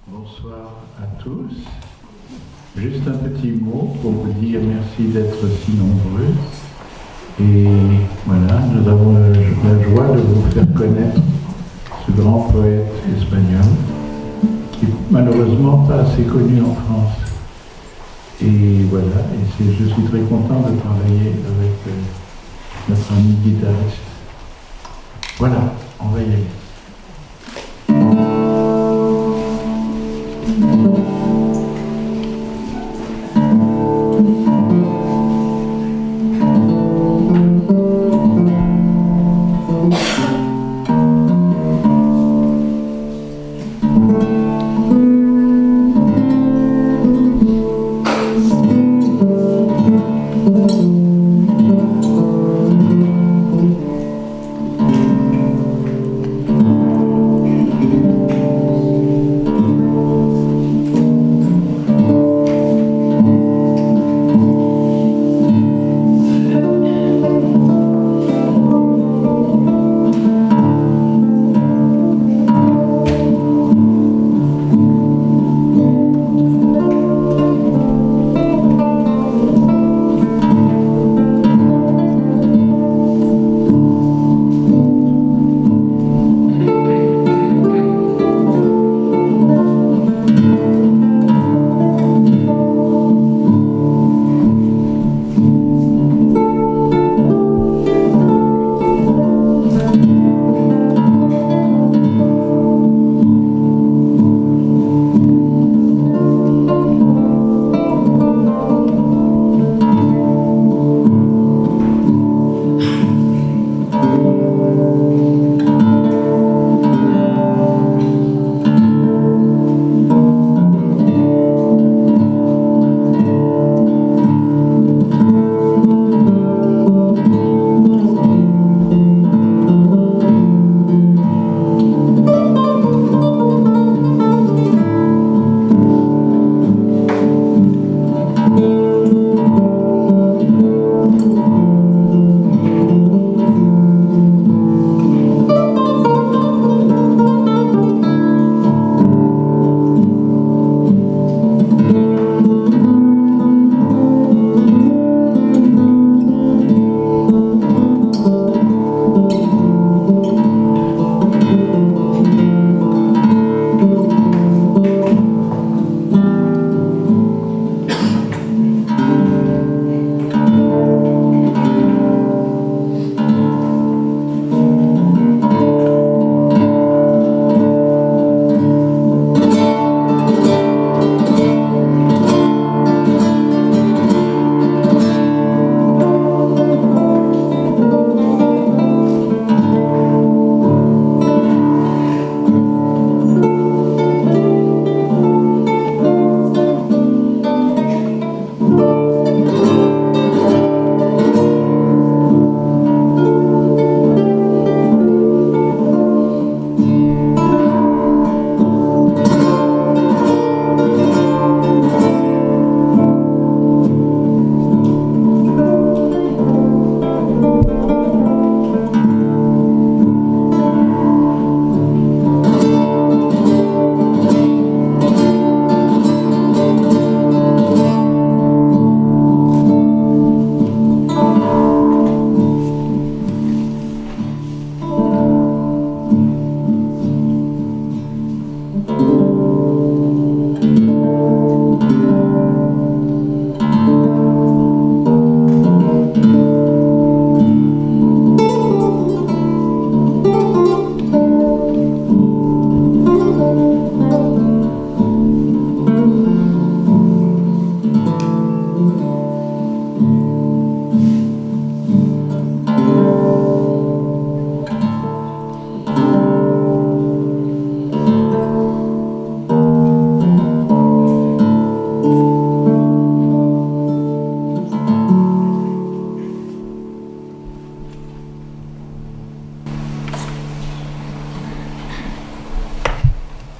Bonsoir à tous. Juste un petit mot pour vous dire merci d'être si nombreux. Et voilà, nous avons la joie de vous faire connaître ce grand poète espagnol qui est malheureusement pas assez connu en France. Et voilà, je suis très content de travailler avec notre ami guitariste. Voilà, on va y aller.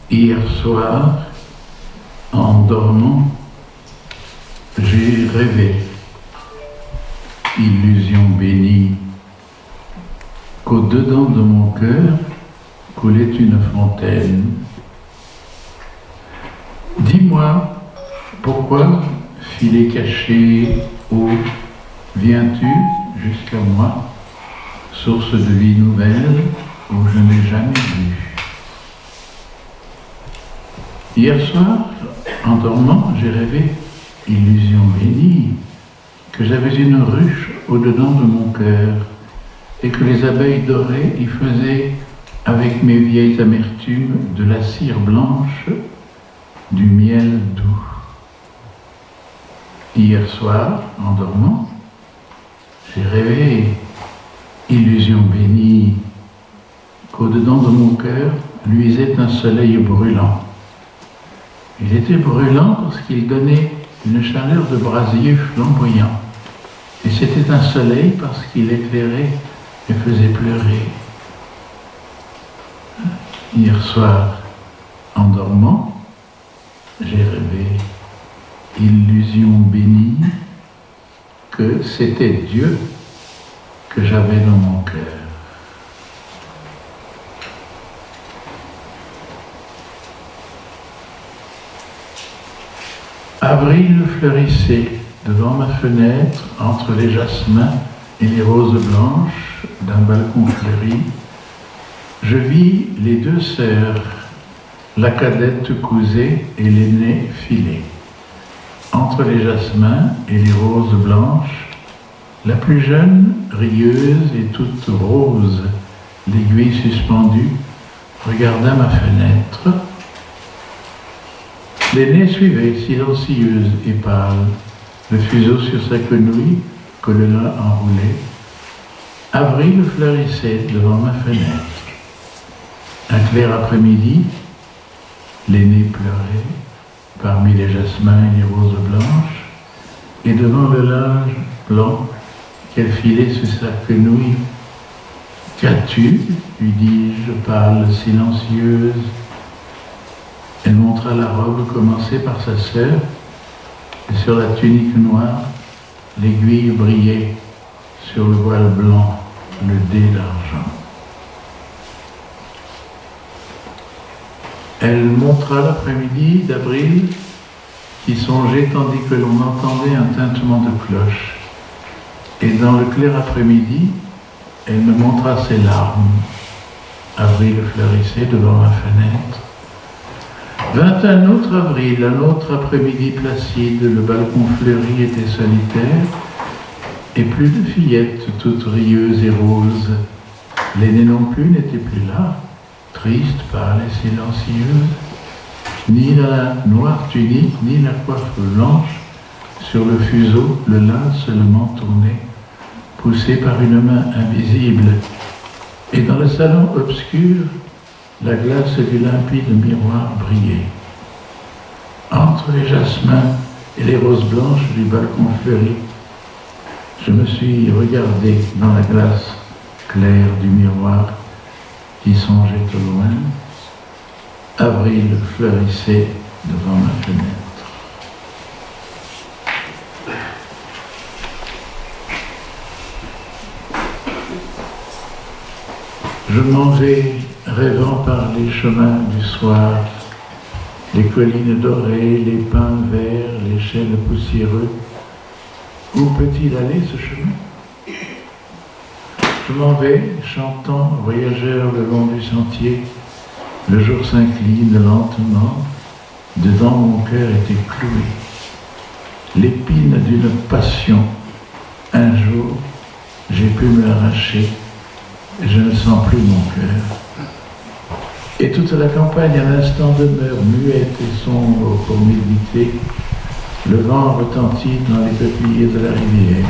Hier soir, en dormant, j'ai rêvé, illusion bénie, qu'au-dedans de mon cœur coulait une fontaine, dis-moi, pourquoi, filet caché, ô, viens-tu jusqu'à moi, source de vie nouvelle où je n'ai jamais vu? Hier soir, en dormant, j'ai rêvé, illusion bénie, que j'avais une ruche au-dedans de mon cœur et que les abeilles dorées y faisaient, avec mes vieilles amertumes, de la cire blanche, du miel doux. Hier soir, en dormant, j'ai rêvé, illusion bénie, qu'au-dedans de mon cœur luisait un soleil brûlant. Il était brûlant parce qu'il donnait une chaleur de brasier flamboyant. Et c'était un soleil parce qu'il éclairait et faisait pleurer. Hier soir, en dormant, j'ai rêvé, illusion bénie, que c'était Dieu que j'avais dans mon cœur. Avril fleurissait devant ma fenêtre entre les jasmins et les roses blanches d'un balcon fleuri. Je vis les deux sœurs, la cadette cousée et l'aînée filée. Entre les jasmins et les roses blanches, la plus jeune, rieuse et toute rose, l'aiguille suspendue, regarda ma fenêtre. L'aînée suivait, silencieuse et pâle, le fuseau sur sa quenouille que le lin enroulait. Avril fleurissait devant ma fenêtre. Un clair après-midi, l'aînée pleurait parmi les jasmins et les roses blanches, et devant le linge blanc qu'elle filait sur sa quenouille. « Qu'as-tu » lui dis-je, pâle, silencieuse. Elle montra la robe commencée par sa sœur, et sur la tunique noire, l'aiguille brillait sur le voile blanc, le dé d'argent. Elle montra l'après-midi d'Avril qui songeait tandis que l'on entendait un tintement de cloche. Et dans le clair après-midi, elle me montra ses larmes. Avril fleurissait devant ma fenêtre. Vint un autre avril, un autre après-midi placide, le balcon fleuri était solitaire, et plus de fillettes toutes rieuses et roses. L'aînée non plus n'était plus là, triste, pâle et silencieuse. Ni la noire tunique, ni la coiffe blanche, sur le fuseau, le lin seulement tournait, poussé par une main invisible. Et dans le salon obscur, la glace du limpide miroir brillait. Entre les jasmins et les roses blanches du balcon fleuri, je me suis regardé dans la glace claire du miroir qui songeait au loin. Avril fleurissait devant ma fenêtre. Je m'en vais rêvant par les chemins du soir, les collines dorées, les pins verts, les chênes poussiéreux. Où peut-il aller ce chemin? Je m'en vais, chantant, voyageur le long du sentier. Le jour s'incline lentement, dedans mon cœur était cloué. L'épine d'une passion. Un jour, j'ai pu me l'arracher, et je ne sens plus mon cœur. Et toute la campagne à l'instant demeure muette et sombre pour méditer. Le vent retentit dans les peupliers de la rivière.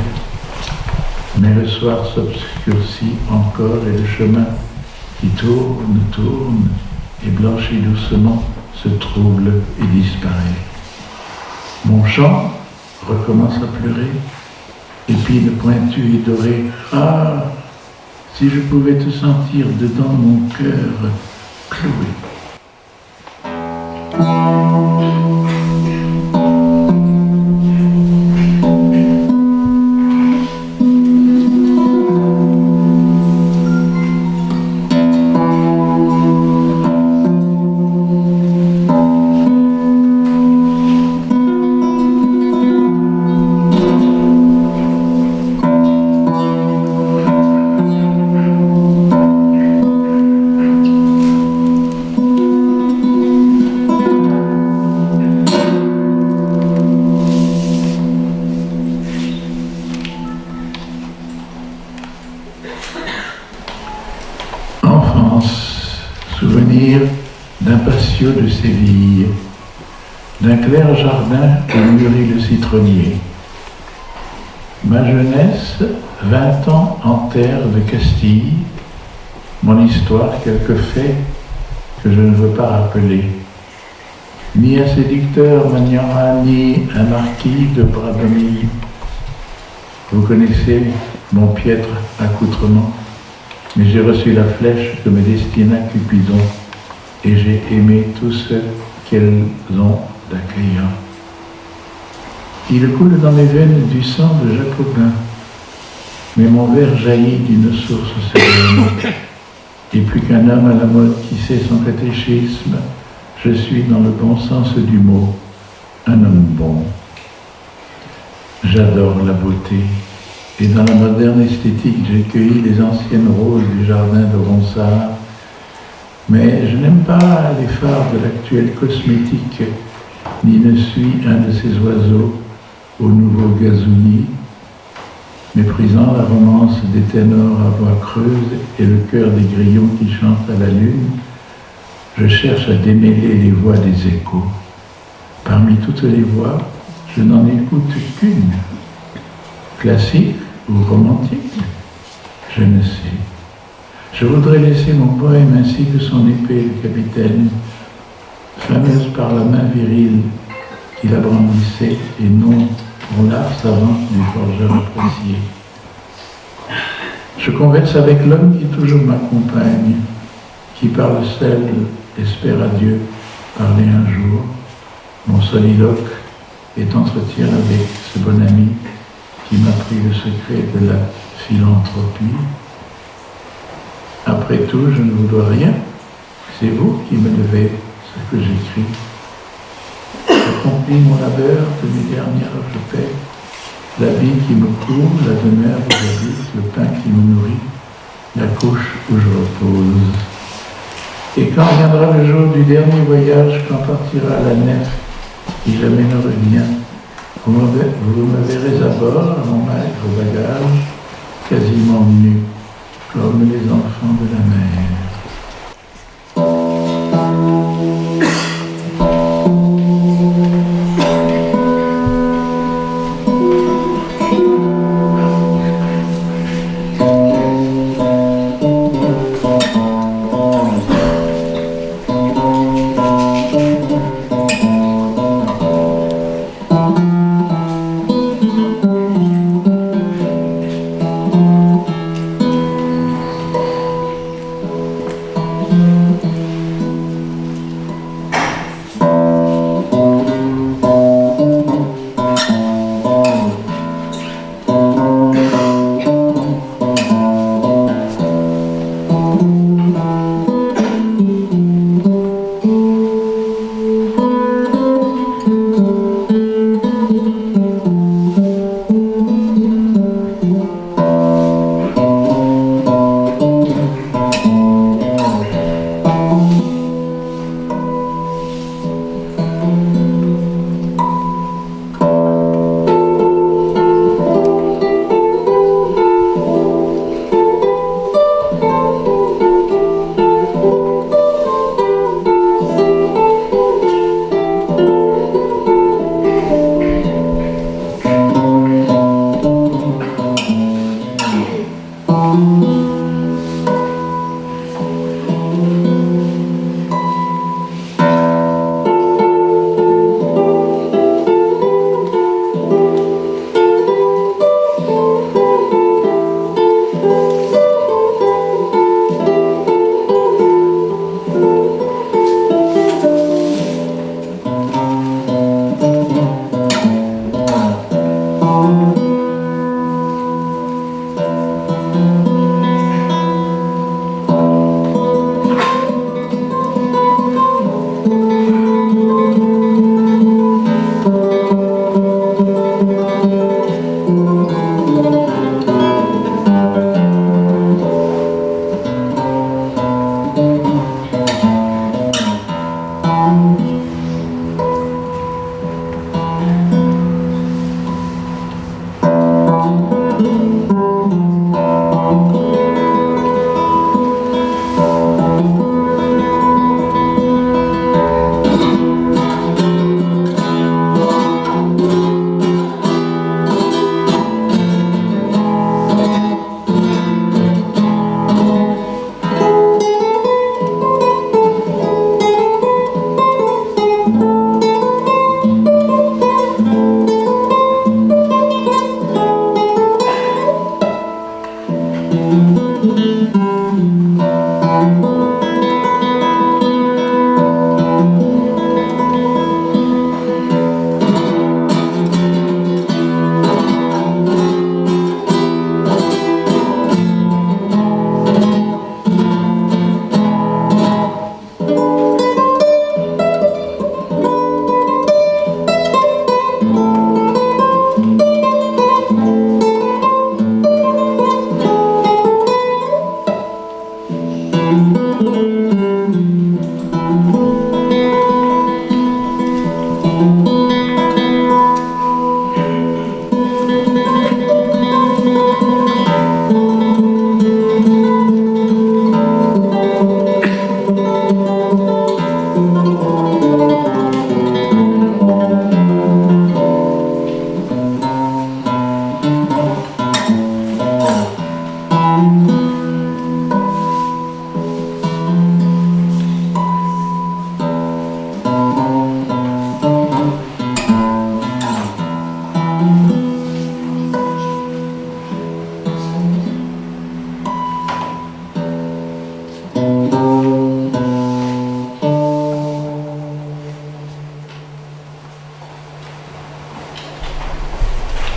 Mais le soir s'obscurcit encore et le chemin qui tourne et blanchit doucement se trouble et disparaît. Mon chant recommence à pleurer, épine pointue et dorée. Ah, si je pouvais te sentir dedans mon cœur cloué. souvenir d'un patio de Séville, d'un clair jardin où mûrit le citronnier. Ma jeunesse, 20 ans en terre de Castille, mon histoire, quelques faits que je ne veux pas rappeler. Ni un séducteur Magnan, ni un marquis de Bradomille. Vous connaissez mon piètre accoutrement, mais j'ai reçu la flèche que me destina Cupidon, et j'ai aimé tous ceux qu'elles ont d'accueillants. Il coule dans mes veines du sang de Jacobin, mais mon verre jaillit d'une source sereine. Et plus qu'un homme à la mode qui sait son catéchisme, je suis dans le bon sens du mot, un homme bon. J'adore la beauté, et dans la moderne esthétique, j'ai cueilli les anciennes roses du jardin de Ronsard, mais je n'aime pas les phares de l'actuelle cosmétique, ni ne suis un de ces oiseaux au nouveau gazouillis, méprisant la romance des ténors à voix creuse et le chœur des grillons qui chantent à la lune. Je cherche à démêler les voix des échos. Parmi toutes les voix, je n'en écoute qu'une. Classique ou romantique? Je ne sais. Je voudrais laisser mon poème ainsi que son épée, le capitaine, fameuse par la main virile qui la brandissait et non pour l'art savant du forgeur apprécié. Je converse avec l'homme qui toujours m'accompagne, qui parle seul, espère à Dieu parler un jour. Mon soliloque est entretien avec ce bon ami qui m'a pris le secret de la philanthropie. Après tout, je ne vous dois rien. C'est vous qui me devez ce que j'écris. J'accomplis mon labeur de mes dernières paix, l'habit qui me couvre, la demeure où j'habite, le pain qui me nourrit, la couche où je repose. Et quand viendra le jour du dernier voyage, quand partira la nef qui jamais ne revient, vous me verrez à bord, à mon maigre bagage, quasiment nu, comme les enfants de la mer.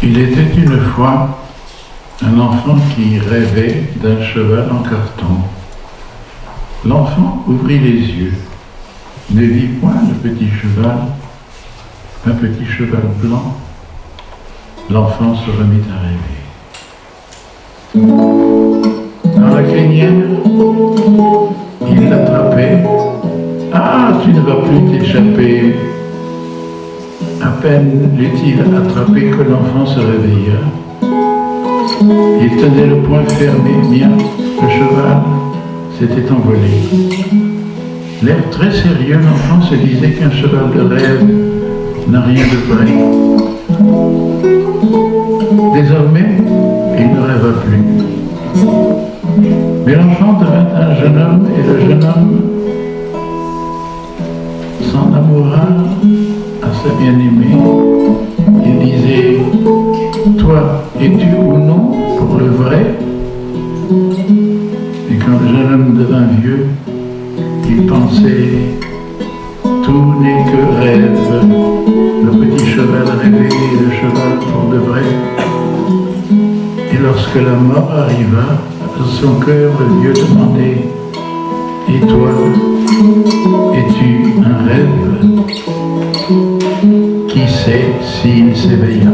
Il était une fois un enfant qui rêvait d'un cheval en carton. L'enfant ouvrit les yeux, ne vit point le petit cheval, un petit cheval blanc. L'enfant se remit à rêver. Dans la crinière, il l'attrapait. « Ah, tu ne vas plus t'échapper !» À peine l'eut-il attrapé que l'enfant se réveilla. Il tenait le poing fermé, bien, le cheval s'était envolé. L'air très sérieux, l'enfant se disait qu'un cheval de rêve n'a rien de vrai. Désormais, il ne rêva plus. Mais l'enfant devint un jeune homme et le jeune homme s'en amoura à sa bien-aimée. Il disait « Toi, es-tu ou non pour le vrai ?» Et quand le jeune homme devint vieux, il pensait « Tout n'est que rêve, le petit cheval rêvé et le cheval pour de vrai. » Et lorsque la mort arriva, dans son cœur, le vieux demandait « Et toi, es-tu un rêve ?» Qui sait s'il s'éveilla?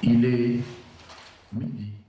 Il est midi.